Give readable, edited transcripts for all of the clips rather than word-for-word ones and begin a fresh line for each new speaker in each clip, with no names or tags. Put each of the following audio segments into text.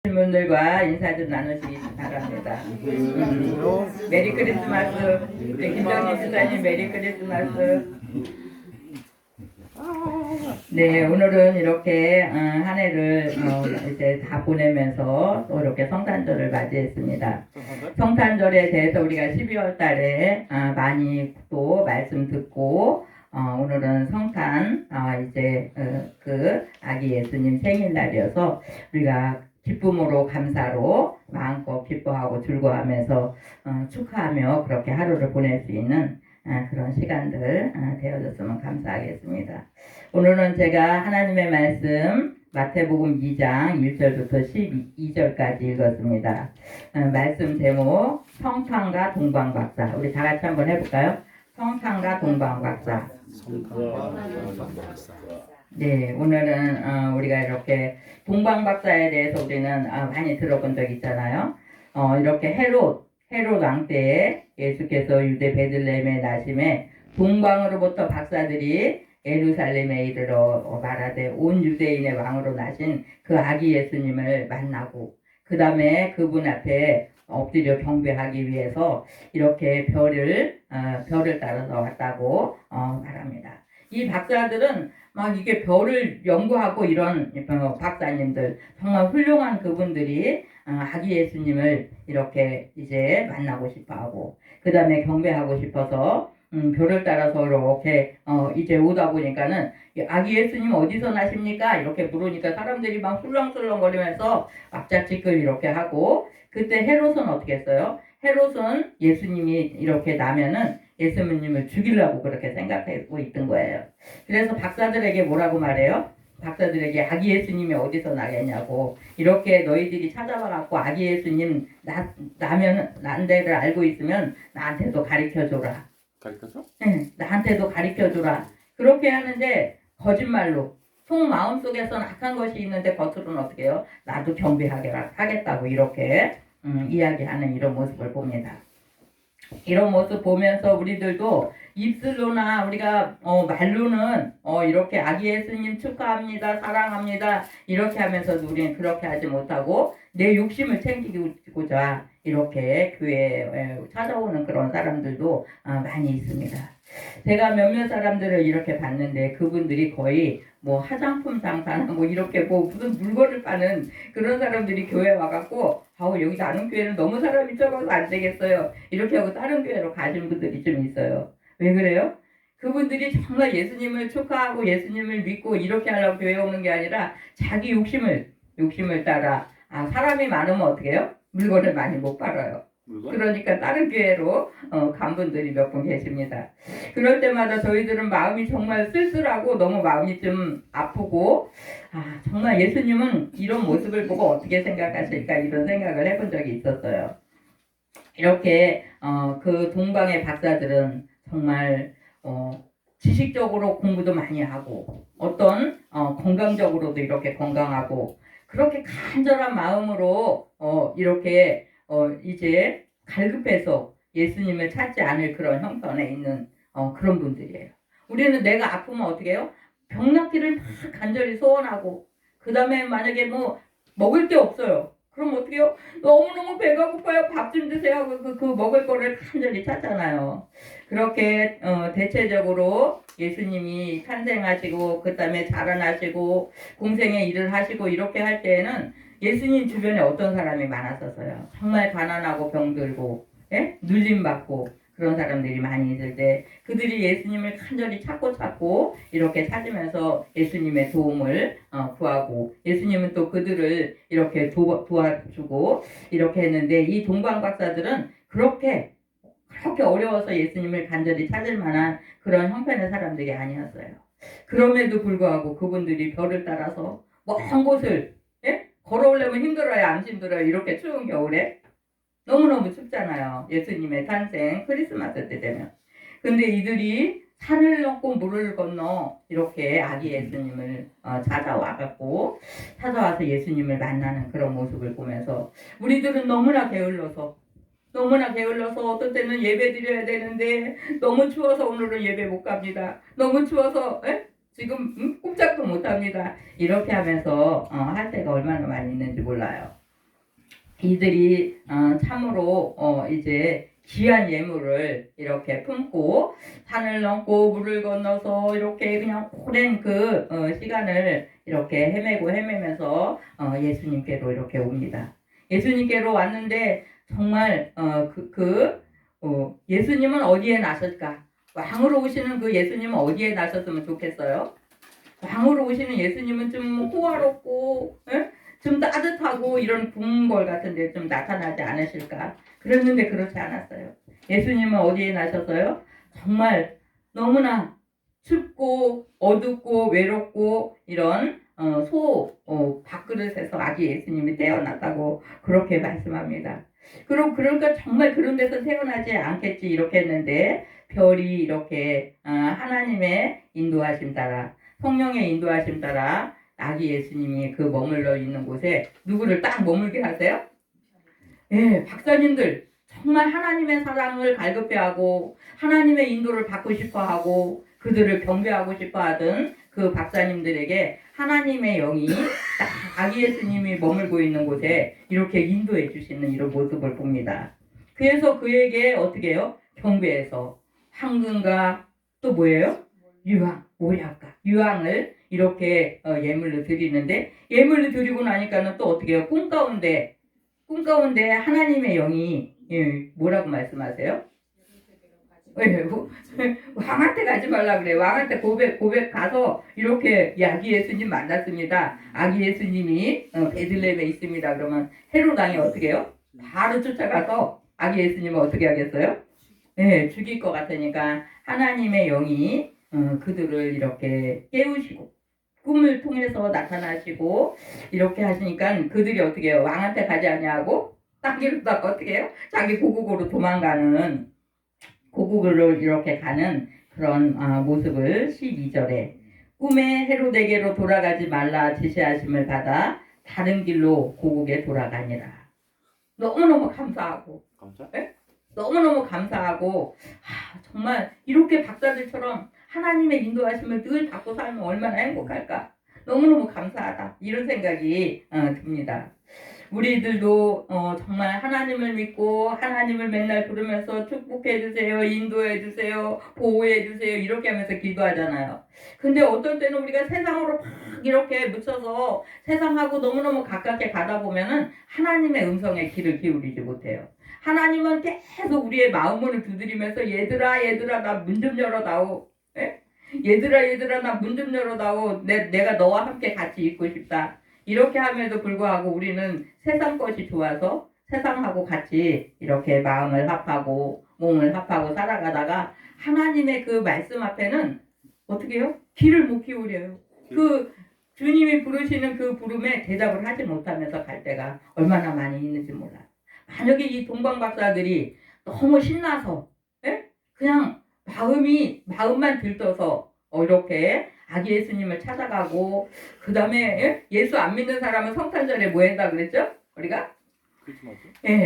분들과 인사 좀 나누시기 바랍니다. 메리 크리스마스. 네, 김정진 지사님 메리 크리스마스. 네, 오늘은 이렇게 한 해를 이제 다 보내면서 또 이렇게 성탄절을 맞이했습니다. 성탄절에 대해서 우리가 12월 달에 많이 또 말씀 듣고 오늘은 성탄 이제 그 아기 예수님 생일날이어서 우리가 기쁨으로 감사로 마음껏 기뻐하고 즐거워하면서 축하하며 그렇게 하루를 보낼 수 있는 그런 시간들 되어졌으면 감사하겠습니다. 오늘은 제가 하나님의 말씀 마태복음 2장 1절부터 12절까지 읽었습니다. 말씀 제목 성탄과 동방박사. 우리 다 같이 한번 해볼까요? 성탄과 동방박사. 네, 오늘은 우리가 이렇게 동방박사에 대해서 우리는 많이 들어본 적 있잖아요. 이렇게 헤롯 왕 때에 예수께서 유대 베들레헴에 나심에 동방으로부터 박사들이 예루살렘에 이르러 말하되 온 유대인의 왕으로 나신 그 아기 예수님을 만나고 그 다음에 그분 앞에 엎드려 경배하기 위해서 이렇게 별을 따라서 왔다고 말합니다. 이 박사들은 막 이게 별을 연구하고 이런 박사님들 정말 훌륭한 그분들이 아기 예수님을 이렇게 이제 만나고 싶어하고 그 다음에 경배하고 싶어서 별을 따라서 이렇게 이제 오다 보니까는 아기 예수님 어디서 나십니까? 이렇게 물으니까 사람들이 막 술렁술렁거리면서 앞자치끌 이렇게 하고 그때 헤롯은 어떻게 했어요? 헤롯은 예수님이 이렇게 나면은 예수님을 죽이려고 그렇게 생각하고 있던 거예요. 그래서 박사들에게 뭐라고 말해요? 박사들에게 아기 예수님이 어디서 나겠냐고 이렇게 너희들이 찾아와갖고 아기 예수님 나면 난 데를 알고 있으면 나한테도 가르쳐줘라.
가르쳐줘?
응, 나한테도 가르쳐줘라. 그렇게 하는데 거짓말로 속 마음속에서는 악한 것이 있는데 겉으로는 어떻게 해요? 나도 경배하겠다고 이렇게 이야기하는 이런 모습을 봅니다. 이런 모습 보면서 우리들도 입술로나 우리가 말로는 이렇게 아기 예수님 축하합니다, 사랑합니다 이렇게 하면서도 우리는 그렇게 하지 못하고 내 욕심을 챙기고자 이렇게 교회에 찾아오는 그런 사람들도 많이 있습니다. 제가 몇몇 사람들을 이렇게 봤는데 그분들이 거의 뭐 화장품 장사나 뭐 이렇게 뭐 무슨 물건을 파는 그런 사람들이 교회에 와갖고 여기 다른 교회는 너무 사람이 적어서 안 되겠어요 이렇게 하고 다른 교회로 가신 분들이 좀 있어요. 왜 그래요? 그분들이 정말 예수님을 축하하고 예수님을 믿고 이렇게 하려고 교회에 오는 게 아니라 자기 욕심을 따라 사람이 많으면 어떻게 해요? 물건을 많이 못 팔아요. 그러니까 다른 교회로 간 분들이 몇 분 계십니다. 그럴 때마다 저희들은 마음이 정말 쓸쓸하고 너무 마음이 좀 아프고 정말 예수님은 이런 모습을 보고 어떻게 생각하실까 이런 생각을 해본 적이 있었어요. 이렇게 그 동방의 박사들은 정말 지식적으로 공부도 많이 하고 어떤 건강적으로도 이렇게 건강하고 그렇게 간절한 마음으로 이렇게 이제 갈급해서 예수님을 찾지 않을 그런 형편에 있는 그런 분들이에요. 우리는 내가 아프면 어떻게 해요? 병낫기를 막 간절히 소원하고 그 다음에 만약에 뭐 먹을 게 없어요. 그럼 어떻게 해요? 너무너무 배가 고파요. 밥 좀 주세요 하고 그 먹을 거를 간절히 찾잖아요. 그렇게 대체적으로 예수님이 탄생하시고 그 다음에 자라나시고 공생의 일을 하시고 이렇게 할 때에는 예수님 주변에 어떤 사람이 많았었어요. 정말 가난하고 병들고 눌림받고 그런 사람들이 많이 있을 때 그들이 예수님을 간절히 찾고 이렇게 찾으면서 예수님의 도움을 구하고 예수님은 또 그들을 이렇게 도와주고 이렇게 했는데 이 동방박사들은 그렇게 어려워서 예수님을 간절히 찾을 만한 그런 형편의 사람들이 아니었어요. 그럼에도 불구하고 그분들이 별을 따라서 먼 곳을 걸어오려면 힘들어요? 안 힘들어요? 이렇게 추운 겨울에? 너무너무 춥잖아요. 예수님의 탄생 크리스마스 때 되면. 근데 이들이 산을 넘고 물을 건너 이렇게 아기 예수님을 찾아와서 예수님을 만나는 그런 모습을 보면서 우리들은 너무나 게을러서 어떤 때는 예배 드려야 되는데 너무 추워서 오늘은 예배 못 갑니다. 너무 추워서 지금 꼼짝도 못합니다. 이렇게 하면서 할 때가 얼마나 많이 있는지 몰라요. 이들이 참으로 이제 귀한 예물을 이렇게 품고 산을 넘고 물을 건너서 이렇게 그냥 오랜 그 시간을 이렇게 헤매면서 예수님께로 이렇게 옵니다. 예수님께로 왔는데 정말 예수님은 어디에 나설까? 왕으로 오시는 그 예수님은 어디에 나섰으면 좋겠어요? 왕으로 오시는 예수님은 좀 호화롭고 좀 따뜻하고 이런 궁궐 같은 데 좀 나타나지 않으실까? 그랬는데 그렇지 않았어요. 예수님은 어디에 나셨어요? 정말 너무나 춥고 어둡고 외롭고 이런 밥그릇에서 아기 예수님이 태어났다고 그렇게 말씀합니다. 그러니까 정말 그런 데서 태어나지 않겠지 이렇게 했는데 별이 이렇게 하나님의 인도하심 따라 성령의 인도하심 따라 아기 예수님이 그 머물러 있는 곳에 누구를 딱 머물게 하세요? 예, 박사님들 정말 하나님의 사랑을 갈급해하고 하나님의 인도를 받고 싶어하고 그들을 경배하고 싶어하던 그 박사님들에게 하나님의 영이 딱 아기 예수님이 머물고 있는 곳에 이렇게 인도해 주시는 이런 모습을 봅니다. 그래서 그에게 어떻게 해요? 경배해서 황금과 또 뭐예요? 유황, 모략가, 유황을 이렇게 예물로 드리는데 예물로 드리고 나니까는 또 어떻게 해요? 꿈 가운데 하나님의 영이 뭐라고 말씀하세요? 왕한테 가지 말라 그래. 왕한테 고백 가서 이렇게 아기 예수님 만났습니다. 아기 예수님이 베들레헴에 있습니다. 그러면 헤롯 왕이 어떻게 해요? 바로 쫓아가서 아기 예수님을 어떻게 하겠어요? 죽일 것 같으니까 하나님의 영이 그들을 이렇게 깨우시고 꿈을 통해서 나타나시고 이렇게 하시니까 그들이 어떻게 해요? 왕한테 가지 않냐고 땅기로 딱 어떻게 해요? 자기 고국으로 도망가는 고국으로 이렇게 가는 그런 모습을 12절에 꿈에 헤로데게로 돌아가지 말라 지시하심을 받아 다른 길로 고국에 돌아가니라. 너무너무 감사하고 너무너무 감사하고 정말 이렇게 박사들처럼 하나님의 인도하심을 늘 받고 살면 얼마나 행복할까. 너무너무 감사하다 이런 생각이 듭니다. 우리들도 정말 하나님을 믿고 하나님을 맨날 부르면서 축복해 주세요, 인도해 주세요, 보호해 주세요 이렇게 하면서 기도하잖아요. 근데 어떤 때는 우리가 세상으로 막 이렇게 묻혀서 세상하고 너무너무 가깝게 가다 보면은 하나님의 음성에 귀를 기울이지 못해요. 하나님은 계속 우리의 마음을 두드리면서 얘들아 나 문 좀 열어다오. 얘들아 나 문 좀 열어다오. 내가 너와 함께 같이 있고 싶다. 이렇게 함에도 불구하고 우리는 세상 것이 좋아서 세상하고 같이 이렇게 마음을 합하고 몸을 합하고 살아가다가 하나님의 그 말씀 앞에는 어떻게 해요? 귀를 못 기울여요. 그 주님이 부르시는 그 부름에 대답을 하지 못하면서 갈 때가 얼마나 많이 있는지 몰라요. 만약에 이 동방박사들이 너무 신나서 그냥 마음만 들떠서 이렇게 아기 예수님을 찾아가고 그 다음에 예수 안 믿는 사람은 성탄절에 뭐 한다 그랬죠? 우리가?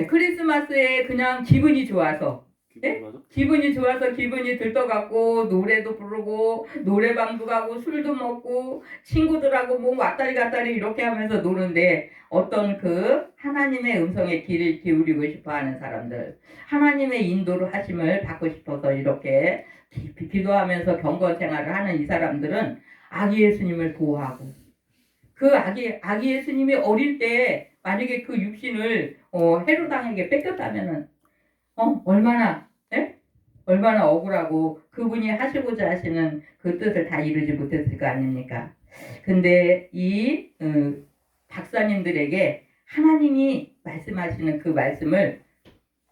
크리스마스에 그냥 기분이 좋아서 기분이 좋아서 기분이 들떠갖고 노래도 부르고 노래방도 가고 술도 먹고 친구들하고 뭐 왔다리 갔다리 이렇게 하면서 노는데 어떤 그 하나님의 음성에 귀를 기울이고 싶어하는 사람들 하나님의 인도를 하심을 받고 싶어서 이렇게 깊이 기도하면서 경건 생활을 하는 이 사람들은 아기 예수님을 보호하고 그 아기 예수님이 어릴 때 만약에 그 육신을 헤롯 왕에게 뺏겼다면은 얼마나 억울하고 그분이 하시고자 하시는 그 뜻을 다 이루지 못했을 거 아닙니까? 근데 이 박사님들에게 하나님이 말씀하시는 그 말씀을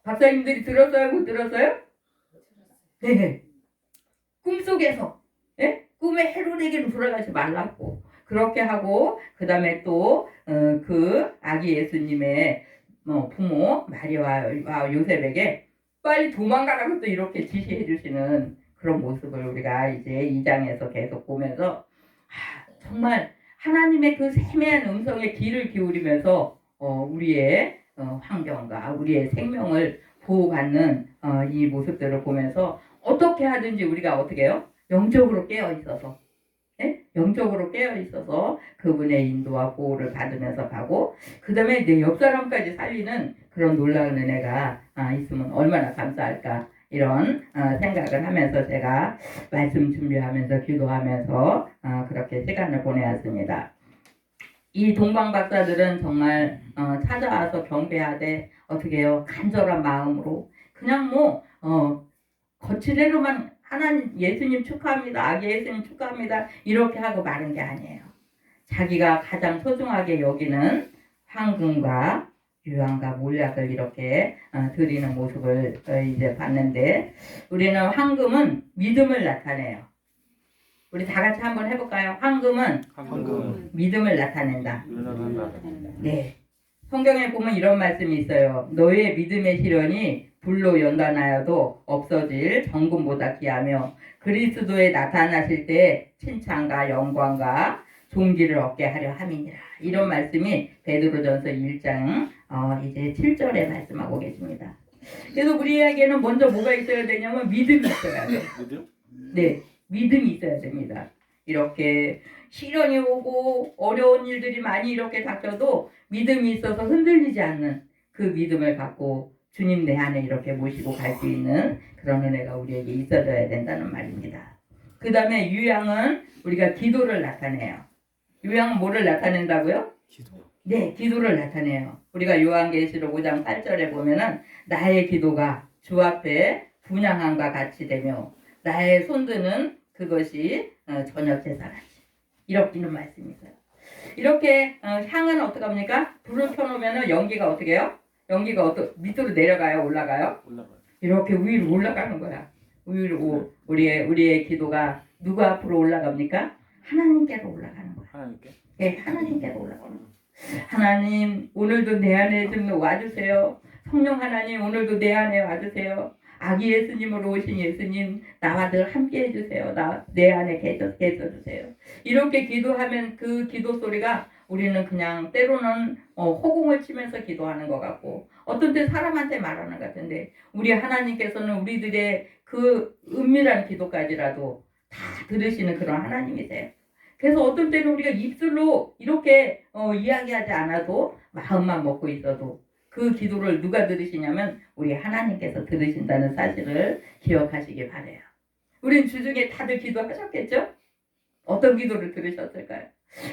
박사님들이 들었어요? 못 들었어요? 네. 꿈속에서 꿈에 헤롯에게로 돌아가지 말라고 그렇게 하고 그 다음에 또 그 아기 예수님의 부모 마리아와 요셉에게 빨리 도망가라고 또 이렇게 지시해 주시는 그런 모습을 우리가 이제 2장에서 계속 보면서 정말 하나님의 그 세미한 음성에 귀를 기울이면서 우리의 환경과 우리의 생명을 보호받는 이 모습들을 보면서 어떻게 하든지 우리가 어떻게 해요? 영적으로 깨어 있어서 영적으로 깨어 있어서 그분의 인도와 보호를 받으면서 가고 그 다음에 내 옆 사람까지 살리는 그런 놀라운 은혜가 있으면 얼마나 감사할까 이런 생각을 하면서 제가 말씀 준비하면서 기도하면서 그렇게 시간을 보내왔습니다. 이 동방 박사들은 정말 찾아와서 경배하되 어떻게 해요? 간절한 마음으로 그냥 뭐 거칠애로만 하나님 예수님 축하합니다. 아기 예수님 축하합니다. 이렇게 하고 마는 게 아니에요. 자기가 가장 소중하게 여기는 황금과 유황과 몰약을 이렇게 드리는 모습을 이제 봤는데 우리는 황금은 믿음을 나타내요. 우리 다 같이 한번 해볼까요? 황금은 믿음을 나타낸다. 네. 성경에 보면 이런 말씀이 있어요. 너의 믿음의 시련이 불로 연단하여도 없어질 정금보다 귀하며 그리스도에 나타나실 때 칭찬과 영광과 존귀를 얻게 하려 함이니라. 이런 말씀이 베드로전서 1장 이제 7절에 말씀하고 계십니다. 그래서 우리에게는 먼저 뭐가 있어야 되냐면 믿음이 있어야 돼요. 네, 믿음이 있어야 됩니다. 이렇게 시련이 오고 어려운 일들이 많이 이렇게 닥쳐도 믿음이 있어서 흔들리지 않는 그 믿음을 갖고 주님 내 안에 이렇게 모시고 갈 수 있는 그런 은혜가 우리에게 있어져야 된다는 말입니다. 그 다음에 유양은 우리가 기도를 나타내요. 유양은 뭐를 나타낸다고요?
기도.
네, 기도를 나타내요. 우리가 요한계시록 5장 8절에 보면은 나의 기도가 주 앞에 분향함과 같이 되며 나의 손드는 그것이 저녁 제사같이 이렇게 있는 말씀이 있어요. 이렇게 향은 어떻게 합니까? 불을 켜놓으면 연기가 어떻게 해요? 연기가 밑으로 내려가요? 올라가요? 이렇게 위로 올라가는 거야. 위로 우리의 기도가 누구 앞으로 올라갑니까? 하나님께로 올라가는 거야.
하나님께?
네, 하나님께로 올라가는 거야. 하나님 오늘도 내 안에 좀 와주세요. 성령 하나님 오늘도 내 안에 와주세요. 아기 예수님으로 오신 예수님 나와 늘 함께 해주세요. 내 안에 계셔주세요. 이렇게 기도하면 그 기도 소리가 우리는 그냥 때로는 허공을 치면서 기도하는 것 같고 어떤 때 사람한테 말하는 것 같은데 우리 하나님께서는 우리들의 그 은밀한 기도까지라도 다 들으시는 그런 하나님이세요. 그래서 어떤 때는 우리가 입술로 이렇게 이야기하지 않아도 마음만 먹고 있어도 그 기도를 누가 들으시냐면 우리 하나님께서 들으신다는 사실을 기억하시기 바라요. 우린 주중에 다들 기도하셨겠죠? 어떤 기도를 들으셨을까요?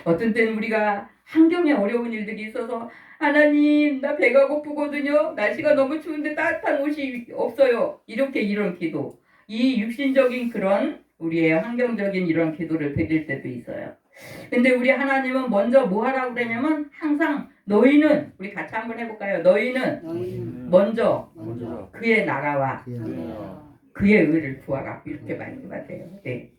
어떤 때는 우리가 환경에 어려운 일들이 있어서 하나님 나 배가 고프거든요. 날씨가 너무 추운데 따뜻한 옷이 없어요. 이런 기도. 이 육신적인 그런 우리의 환경적인 이런 기도를 드릴 때도 있어요. 근데 우리 하나님은 먼저 뭐 하라고 그러냐면 항상 너희는 우리 같이 한번 해볼까요? 너희는 먼저 그의 나라와 그의 의를 구하라 이렇게 말씀하세요. 네.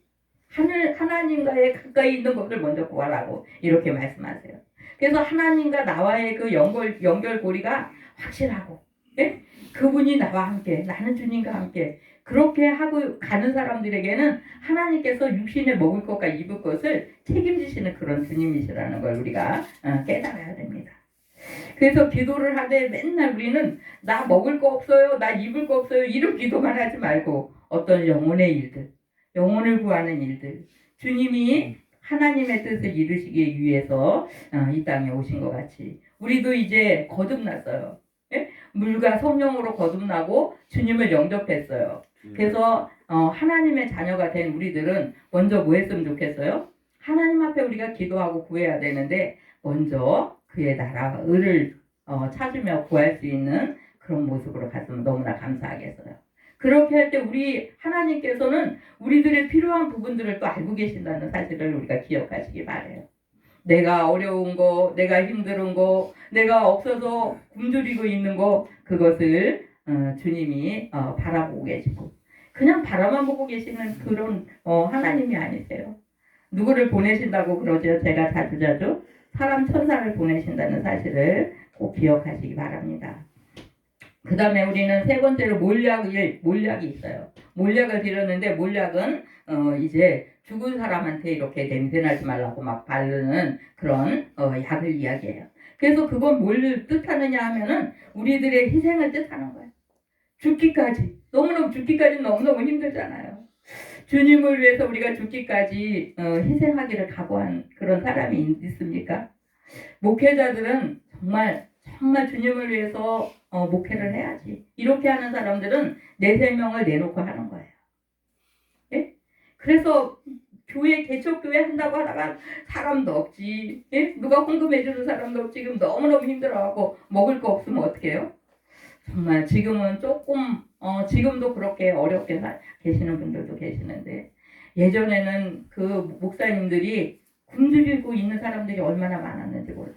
하나님과의 가까이 있는 것을 먼저 구하라고 이렇게 말씀하세요. 그래서 하나님과 나와의 그 연결고리가 확실하고 네? 그분이 나와 함께 나는 주님과 함께 그렇게 하고 가는 사람들에게는 하나님께서 육신에 먹을 것과 입을 것을 책임지시는 그런 주님이시라는 걸 우리가 깨달아야 됩니다. 그래서 기도를 하되 맨날 우리는 나 먹을 거 없어요, 나 입을 거 없어요 이런 기도만 하지 말고 어떤 영혼의 일들, 영혼을 구하는 일들, 주님이 하나님의 뜻을 이루시기 위해서 이 땅에 오신 것 같이 우리도 이제 거듭났어요. 예? 물과 성령으로 거듭나고 주님을 영접했어요. 그래서 하나님의 자녀가 된 우리들은 먼저 뭐 했으면 좋겠어요? 하나님 앞에 우리가 기도하고 구해야 되는데 먼저 그의 나라 의를 찾으며 구할 수 있는 그런 모습으로 갔으면 너무나 감사하겠어요. 그렇게 할 때 우리 하나님께서는 우리들의 필요한 부분들을 또 알고 계신다는 사실을 우리가 기억하시기 바라요. 내가 어려운 거, 내가 힘든 거, 내가 없어서 굶주리고 있는 거 그것을 주님이 바라보고 계시고 그냥 바라만 보고 계시는 그런 하나님이 아니세요. 누구를 보내신다고 그러죠. 제가 자주자주 사람 천사를 보내신다는 사실을 꼭 기억하시기 바랍니다. 그 다음에 우리는 세 번째로 몰약이 있어요. 몰약을 드렸는데 몰약은 이제 죽은 사람한테 이렇게 냄새나지 말라고 막 바르는 그런 약을 이야기해요. 그래서 그건 뭘 뜻하느냐 하면은 우리들의 희생을 뜻하는 거예요. 죽기까지. 너무너무 죽기까지는 너무너무 힘들잖아요. 주님을 위해서 우리가 죽기까지 희생하기를 각오한 그런 사람이 있습니까? 목회자들은 정말 주님을 위해서 목회를 해야지. 이렇게 하는 사람들은 내 생명을 내놓고 하는 거예요. 예? 그래서 교회 개척교회 한다고 하다가 사람도 없지. 예? 누가 헌금해주는 사람도 없지. 지금 너무너무 힘들어하고 먹을 거 없으면 어떡해요? 정말 지금은 조금 지금도 그렇게 어렵게 계시는 분들도 계시는데 예전에는 그 목사님들이 굶주리고 있는 사람들이 얼마나 많았는지 몰라요.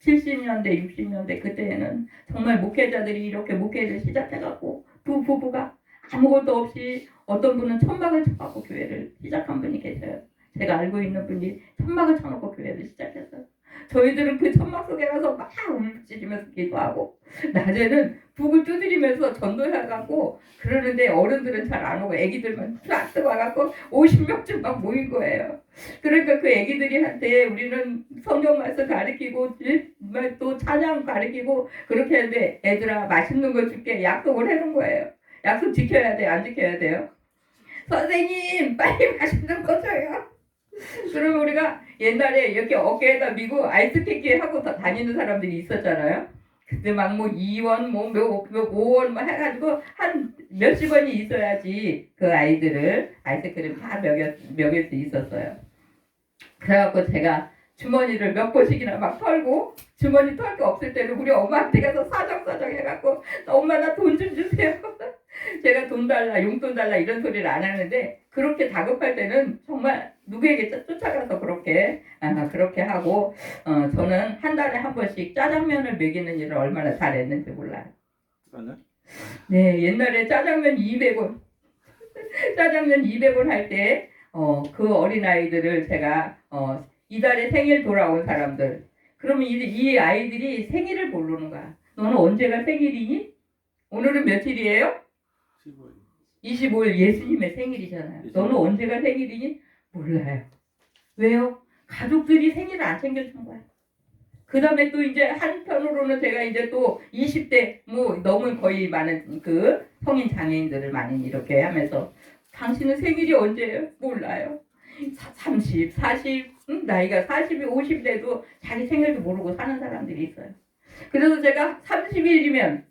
70년대, 60년대 그때에는 정말 목회자들이 이렇게 목회를 시작해갖고 두 부부가 아무것도 없이 어떤 분은 천막을 쳐갖고 교회를 시작한 분이 계셔요. 제가 알고 있는 분이 천막을 쳐놓고 교회를 시작했어요. 저희들은 그 천막 속에 가서 막 울부짖으면서 기도하고 낮에는 북을 두드리면서 전도해갖고 그러는데 어른들은 잘 안 오고 애기들만 쫙 와갖고 50명쯤 막 모인 거예요. 그러니까 그 애기들이한테 우리는 성경 말씀 가르치고 또 찬양 가르치고 그렇게 하는데 애들아 맛있는 거 줄게 약속을 해놓은 거예요. 약속 지켜야 돼, 안 지켜야 돼요? 선생님 빨리 맛있는 거 줘요. 그러면 우리가 옛날에 이렇게 어깨에다 미고 아이스케이크 하고 다니는 사람들이 있었잖아요. 그때 막 뭐 2원, 뭐 5원 뭐 해가지고 한 몇십 원이 있어야지 그 아이들을 아이스크림 다 먹일 수 있었어요. 그래갖고 제가 주머니를 몇 번씩이나 막 털고 주머니 털 거 없을 때는 우리 엄마한테 가서 사정사정 해갖고 엄마 나 돈 좀 주세요. 제가 돈 달라 용돈 달라 이런 소리를 안 하는데 그렇게 다급할 때는 정말 누구에게 쫓아가서 그렇게 하고 저는 한 달에 한 번씩 짜장면을 먹이는 일을 얼마나 잘했는지 몰라요. 네, 옛날에 짜장면 200원 짜장면 200원 할 때 그 어린아이들을 제가 이달에 생일 돌아온 사람들 그러면 이 아이들이 생일을 모르는 거야. 너는 언제가 생일이니? 오늘은 며칠이에요? 25일 예수님의 생일이잖아요. 너는 언제가 생일이니? 몰라요. 왜요? 가족들이 생일을 안 챙겨준 거야. 그 다음에 또 이제 한편으로는 제가 이제 또 20대 뭐 너무 거의 많은 그 성인 장애인들을 많이 이렇게 하면서 당신은 생일이 언제예요? 몰라요. 30, 40, 나이가 40이 50대도 자기 생일도 모르고 사는 사람들이 있어요. 그래서 제가 30일이면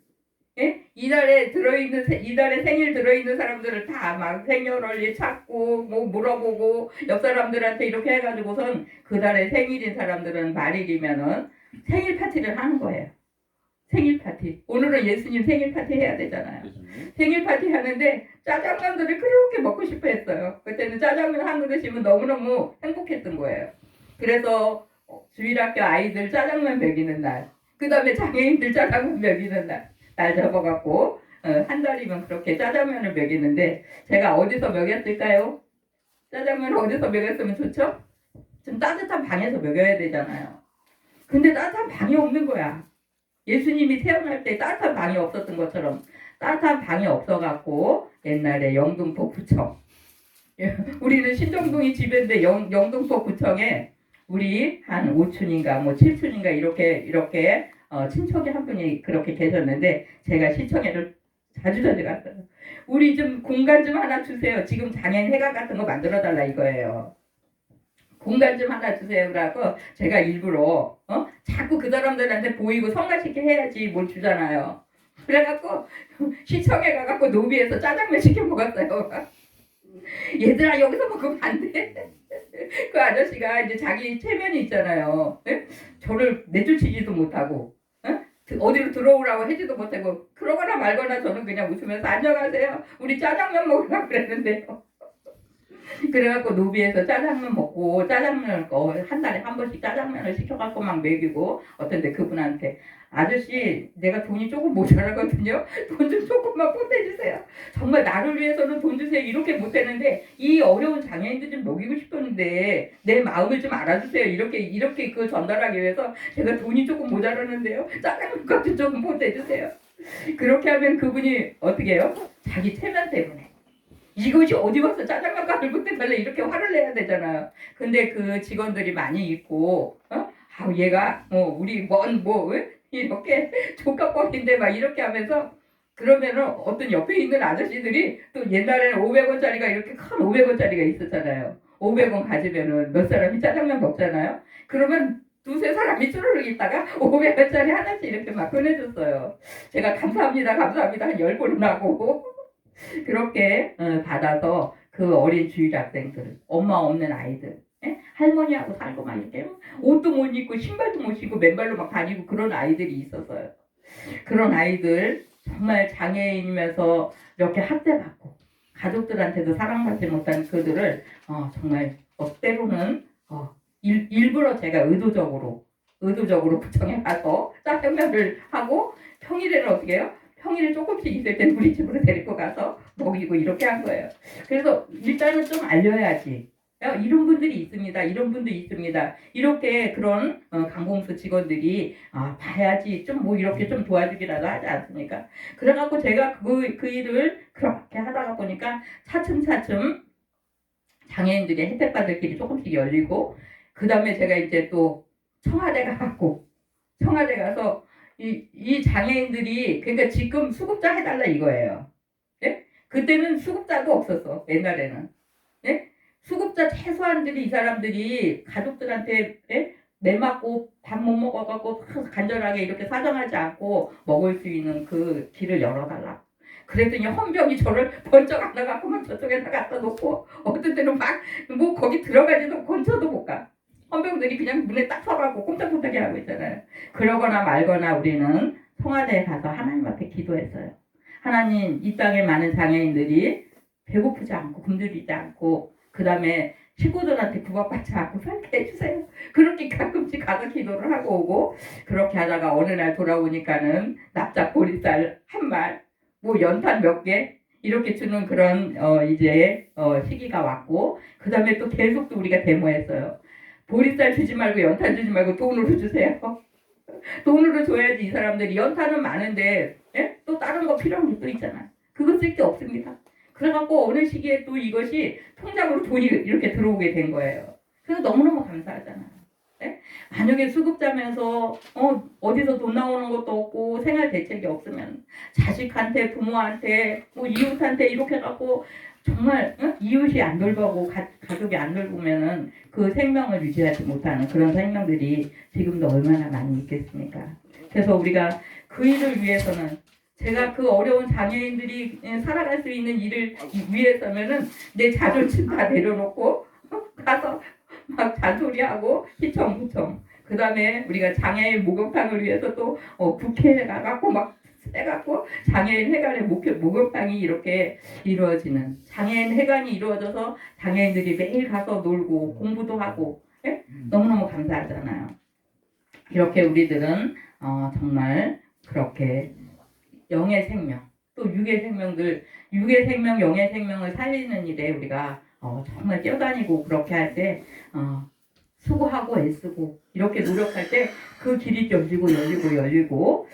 예? 이달에 생일 들어있는 사람들을 다 막 생년월일 찾고 뭐 물어보고 옆 사람들한테 이렇게 해가지고선 그 달에 생일인 사람들은 말일이면은 생일 파티를 하는 거예요. 생일 파티. 오늘은 예수님 생일 파티 해야 되잖아요. 생일 파티 하는데 짜장면들을 그렇게 먹고 싶어 했어요. 그때는 짜장면 한 그릇이면 너무너무 행복했던 거예요. 그래서 주일학교 아이들 짜장면 먹이는 날, 그 다음에 장애인들 짜장면 먹이는 날 잡아갖고 한 달이면 그렇게 짜장면을 먹이는데 제가 어디서 먹였을까요? 짜장면을 어디서 먹였으면 좋죠? 좀 따뜻한 방에서 먹여야 되잖아요. 근데 따뜻한 방이 없는 거야. 예수님이 태어날 때 따뜻한 방이 없었던 것처럼 따뜻한 방이 없어갖고 옛날에 영등포 구청 우리는 신정동이 집인데 영등포 구청에 우리 한 5촌인가 뭐 7촌인가 이렇게 친척이 한 분이 그렇게 계셨는데 제가 시청회를 자주 갔어요. 우리 좀 공간 좀 하나 주세요. 지금 장애인 회관 같은 거 만들어 달라 이거예요. 공간 좀 하나 주세요. 그래갖고 제가 일부러 자꾸 그 사람들한테 보이고 성가시게 해야지 뭘 주잖아요. 그래갖고 시청에 가갖고 노비에서 짜장면 시켜 먹었어요. 얘들아 여기서 먹으면 안 돼. 그 아저씨가 이제 자기 체면이 있잖아요. 에? 저를 내쫓지도 못하고 어디로 들어오라고 하지도 못하고 그러거나 말거나 저는 그냥 웃으면서 안녕하세요. 우리 짜장면 먹으라고 그랬는데요. 그래갖고 노비에서 짜장면 먹고 짜장면을 한 달에 한 번씩 짜장면을 시켜갖고 막 먹이고 어떤데 그분한테 아저씨 내가 돈이 조금 모자라거든요. 돈 좀 조금만 보태주세요. 정말 나를 위해서는 돈 주세요. 이렇게 못했는데 이 어려운 장애인들 좀 먹이고 싶었는데 내 마음을 좀 알아주세요. 이렇게 그 전달하기 위해서 제가 돈이 조금 모자라는데요. 짜장면 값 조금 보태주세요. 그렇게 하면 그분이 어떻게 해요? 자기 체면 때문에. 이것이 어디 와서 짜장면 값을 보태달래 이렇게 화를 내야 되잖아요. 근데 그 직원들이 많이 있고 얘가 우리 이렇게 조카법인데 막 이렇게 하면서 그러면은 어떤 옆에 있는 아저씨들이 또 옛날에는 500원짜리가 이렇게 큰 500원짜리가 있었잖아요. 500원 가지면은 몇 사람이 짜장면 먹잖아요. 그러면 두세 사람이 쭈르륵 있다가 500원짜리 하나씩 이렇게 막 꺼내줬어요. 제가 감사합니다, 감사합니다 한 10번은 하고 그렇게 받아서 그 어린 주일 학생들, 엄마 없는 아이들, 예? 할머니하고 살고 막 이렇게 옷도 못 입고 신발도 못 신고 맨발로 막 다니고 그런 아이들이 있었어요. 그런 아이들 정말 장애인이면서 이렇게 학대받고 가족들한테도 사랑받지 못한 그들을 정말 때로는 일부러 제가 의도적으로 구청에 가서 짜장면을 하고 평일에는 어떻게 해요? 평일에 조금씩 있을 땐 우리 집으로 데리고 가서 먹이고 이렇게 한 거예요. 그래서 일단은 좀 알려야지. 이런 분들이 있습니다. 이런 분도 있습니다. 이렇게 그런 강공수 직원들이 봐야지 좀 뭐 이렇게 좀 도와주기라도 하지 않습니까? 그래갖고 제가 그 일을 그렇게 하다가 보니까 차츰차츰 장애인들이 혜택받을 길이 조금씩 열리고 그 다음에 제가 이제 또 청와대 가서 이 장애인들이 그러니까 지금 수급자 해달라 이거예요. 예? 그때는 수급자도 없었어. 옛날에는. 예? 수급자 최소한들이 이 사람들이 가족들한테 예? 매 맞고 밥 못 먹어갖고 간절하게 이렇게 사정하지 않고 먹을 수 있는 그 길을 열어달라. 그랬더니 헌병이 저를 번쩍 안아갖고 막 저쪽에다 갖다 놓고 어떤 때는 막 뭐 거기 들어가지도 건쳐도 못 가. 헌병들이 그냥 문에 딱 서가고 꼼짝못하게 하고 있잖아요. 그러거나 말거나 우리는 청와대에 가서 하나님 앞에 기도했어요. 하나님, 이 땅에 많은 장애인들이 배고프지 않고 굶주리지 않고 그 다음에 식구들한테 구박받지 않고 살게 해주세요. 그렇게 가끔씩 가서 기도를 하고 오고 그렇게 하다가 어느 날 돌아오니까는 납작 보리쌀 한 말, 뭐 연탄 몇 개 이렇게 주는 그런 이제 시기가 왔고 그 다음에 또 계속 또 우리가 데모했어요. 보리쌀 주지 말고 연탄 주지 말고 돈으로 주세요. 돈으로 줘야지 이 사람들이 연탄은 많은데 예? 또 다른 거 필요한 게 또 있잖아. 그거 쓸 게 없습니다. 그래갖고 어느 시기에 또 이것이 통장으로 돈이 이렇게 들어오게 된 거예요. 그래서 너무너무 감사하잖아요. 예? 만약에 수급자면서 어디서 돈 나오는 것도 없고 생활 대책이 없으면 자식한테 부모한테 뭐 이웃한테 이렇게 해갖고 정말 이웃이 안 돌보고 가족이 안 돌보면은 그 생명을 유지하지 못하는 그런 생명들이 지금도 얼마나 많이 있겠습니까? 그래서 우리가 그 일을 위해서는 제가 그 어려운 장애인들이 살아갈 수 있는 일을 위해서면은 내 자존심 다 내려놓고 가서 막 잔소리하고 희청구청. 그 다음에 우리가 장애인 목욕탕을 위해서 또 국회에 나가고 막 해갖고 장애인 회관의 목욕탕이 이렇게 이루어지는 장애인 회관이 이루어져서 장애인들이 매일 가서 놀고 공부도 하고 예? 너무너무 감사하잖아요. 이렇게 우리들은 정말 그렇게 영의 생명 또 육의 생명들 육의 생명 영의 생명을 살리는 일에 우리가 정말 뛰어다니고 그렇게 할 때 수고하고 애쓰고 이렇게 노력할 때 그 길이 열리고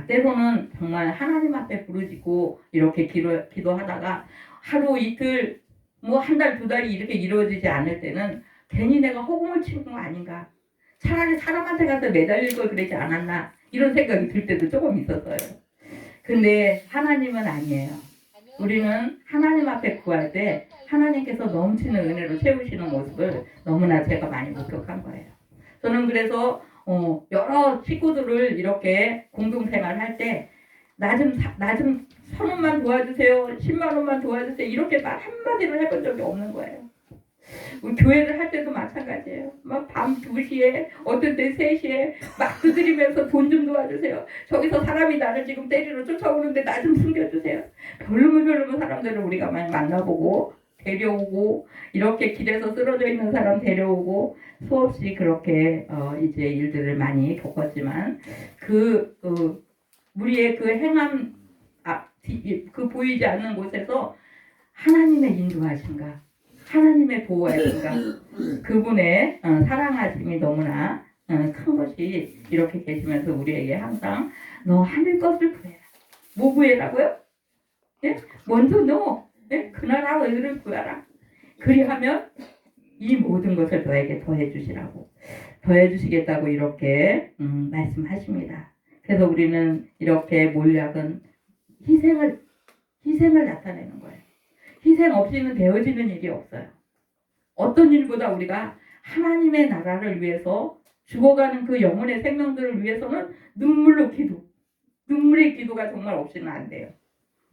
때로는 정말 하나님 앞에 부르짖고 이렇게 기도하다가 하루 이틀 뭐 한 달 두 달이 이렇게 이루어지지 않을 때는 괜히 내가 허공을 치는 거 아닌가 차라리 사람한테 가서 매달릴 걸 그러지 않았나 이런 생각이 들 때도 조금 있었어요. 근데 하나님은 아니에요. 우리는 하나님 앞에 구할 때 하나님께서 넘치는 은혜로 채우시는 모습을 너무나 제가 많이 목격한 거예요. 저는 그래서 여러 식구들을 이렇게 공동생활 할 때 나 좀 1,000원만 도와주세요. 10만 원만 도와주세요. 이렇게 말 한마디를 해본 적이 없는 거예요. 우리 교회를 할 때도 마찬가지예요. 막 밤 2시에 어떤 때 3시에 막 두드리면서 돈 좀 도와주세요. 저기서 사람이 나를 지금 때리러 쫓아오는데 나 좀 숨겨주세요. 별로면 사람들을 우리가 많이 만나보고 데려오고 이렇게 길에서 쓰러져 있는 사람 데려오고 수없이 그렇게 이제 일들을 많이 겪었지만 우리의 그 행함 그 보이지 않는 곳에서 하나님의 인도하심과 하나님의 보호하심과 그분의 사랑하심이 너무나 큰 것이 이렇게 계시면서 우리에게 항상 너 하늘 것을 구해라. 뭐 구해라고요? 예? 먼저 너 그 나라 의를 구하라. 그리하면 이 모든 것을 너에게 더해 주시라고 더해 주시겠다고 이렇게 말씀하십니다. 그래서 우리는 이렇게 몰약은 희생을 나타내는 거예요. 희생 없이는 되어지는 일이 없어요. 어떤 일보다 우리가 하나님의 나라를 위해서 죽어가는 그 영혼의 생명들을 위해서는 눈물의 기도가 정말 없이는 안 돼요.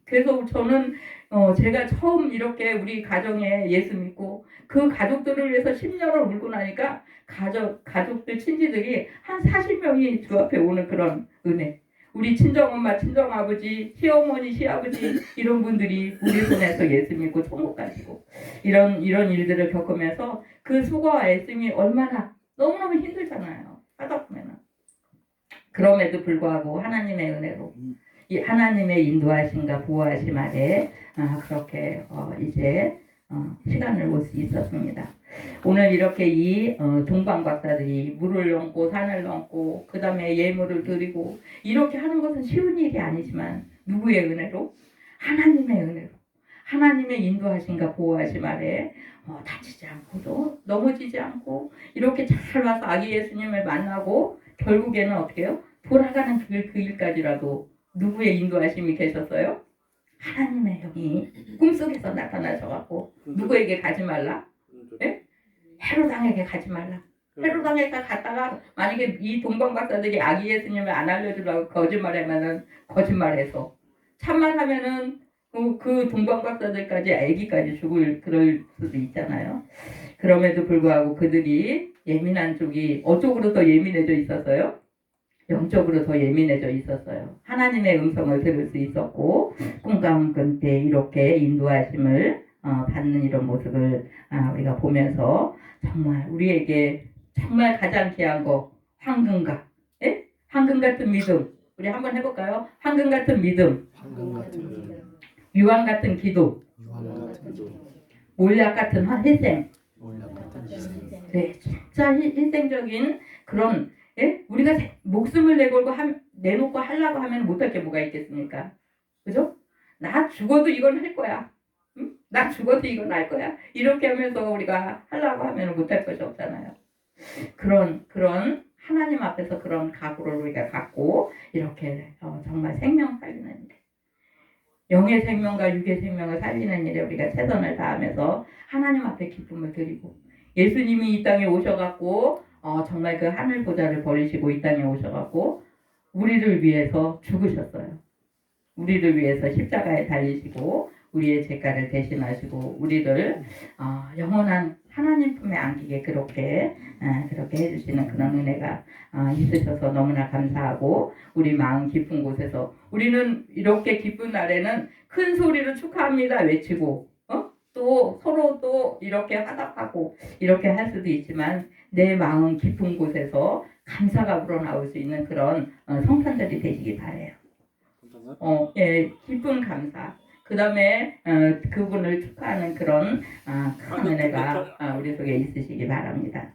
그래서 저는 제가 처음 이렇게 우리 가정에 예수 믿고 그 가족들을 위해서 10년을 울고 나니까 가족들 친지들이 한 40명이 주 앞에 오는 그런 은혜. 우리 친정엄마, 친정아버지, 시어머니, 시아버지 이런 분들이 우리 손에서 예수 믿고 천국 가시고 이런 일들을 겪으면서 그 수고와 애씀이 얼마나 너무너무 힘들잖아요. 하다 보면은. 그럼에도 불구하고 하나님의 은혜로 이 하나님의 인도하심과 보호하심 아래 그렇게 이제 시간을 볼 수 있었습니다. 오늘 이렇게 이 동방박사들이 물을 넘고 산을 넘고 그 다음에 예물을 드리고 이렇게 하는 것은 쉬운 일이 아니지만 누구의 은혜로? 하나님의 은혜로 하나님의 인도하심과 보호하심 아래 다치지 않고도 넘어지지 않고 이렇게 잘 와서 아기 예수님을 만나고 결국에는 어떻게 해요? 돌아가는 그 일까지라도 누구의 인도하심이 계셨어요? 하나님의 영이 꿈속에서 나타나셔갖고 누구에게 가지 말라? 예? 헤로당에게 가지 말라. 헤로당에게 갔다가 만약에 이 동방박사들이 아기 예수님을 안 알려주려고 거짓말하면은 거짓말해서 참말하면은 그 동방박사들까지 아기까지 죽을 그럴 수도 있잖아요. 그럼에도 불구하고 그들이 예민한 쪽이 어쪽으로 더 예민해져 있었어요? 영적으로 더 예민해져 있었어요. 하나님의 음성을 들을 수 있었고 꿈가운 때 이렇게 인도하심을 받는 이런 모습을 우리가 보면서 정말 우리에게 정말 가장 귀한 거 황금과 예? 황금 같은 믿음 우리 한번 해볼까요? 황금 같은 믿음, 유황 같은 기도, 몰약 같은 희생. 네, 진짜 희생적인 그런 예? 우리가 목숨을 내놓고 하려고 하면 못할 게 뭐가 있겠습니까? 그죠? 나 죽어도 이건 할 거야. 응? 나 죽어도 이건 할 거야. 이렇게 하면서 우리가 하려고 하면 못할 것이 없잖아요. 그런 하나님 앞에서 그런 각오를 우리가 갖고 이렇게 정말 생명 살리는 일. 영의 생명과 육의 생명을 살리는 일에 우리가 최선을 다하면서 하나님 앞에 기쁨을 드리고 예수님이 이 땅에 오셔갖고 정말 그 하늘 보좌를 버리시고 이 땅에 오셔갖고 우리를 위해서 죽으셨어요. 우리를 위해서 십자가에 달리시고 우리의 죄가를 대신하시고 우리를 영원한 하나님 품에 안기게 그렇게 해주시는 그런 은혜가 있으셔서 너무나 감사하고 우리 마음 깊은 곳에서 우리는 이렇게 기쁜 날에는 큰 소리로 축하합니다 외치고 또 서로 또 이렇게 화답하고 이렇게 할 수도 있지만 내 마음 깊은 곳에서 감사가 우러나올 수 있는 그런 성탄절이 되시기 바래요. 예, 기쁜 감사. 그 다음에 그분을 축하하는 그런 큰 은혜가 우리 속에 있으시기 바랍니다.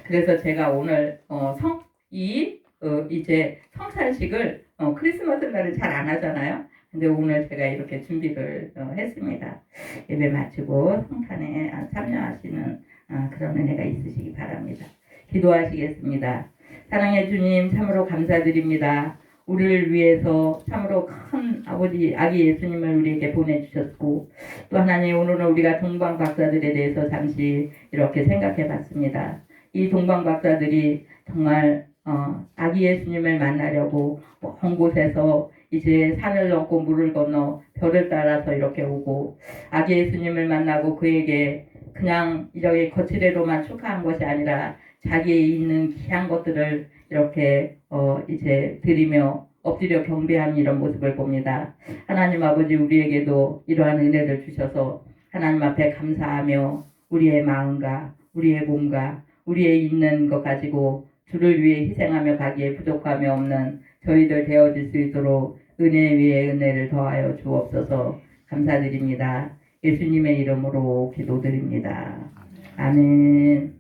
그래서 제가 오늘 이제 성찬식을 크리스마스 날은 잘 안 하잖아요. 근데 오늘 제가 이렇게 준비를 했습니다. 예배 마치고 성탄에 참여하시는 그런 은혜가 있으시기 바랍니다. 기도하시겠습니다. 사랑해 주님 참으로 감사드립니다. 우리를 위해서 참으로 큰 아버지 아기 예수님을 우리에게 보내주셨고 또 하나님 오늘은 우리가 동방박사들에 대해서 잠시 이렇게 생각해 봤습니다. 이 동방박사들이 정말 아기 예수님을 만나려고 먼 곳에서 이제 산을 넘고 물을 건너 별을 따라서 이렇게 오고 아기 예수님을 만나고 그에게 그냥 이렇게 거칠애로만 축하한 것이 아니라 자기에 있는 귀한 것들을 이렇게 이제 드리며 엎드려 경배하는 이런 모습을 봅니다. 하나님 아버지 우리에게도 이러한 은혜를 주셔서 하나님 앞에 감사하며 우리의 마음과 우리의 몸과 우리의 있는 것 가지고 주를 위해 희생하며 가기에 부족함이 없는 저희들 되어질 수 있도록 은혜 위에 은혜를 더하여 주옵소서. 감사드립니다. 예수님의 이름으로 기도드립니다. 아멘.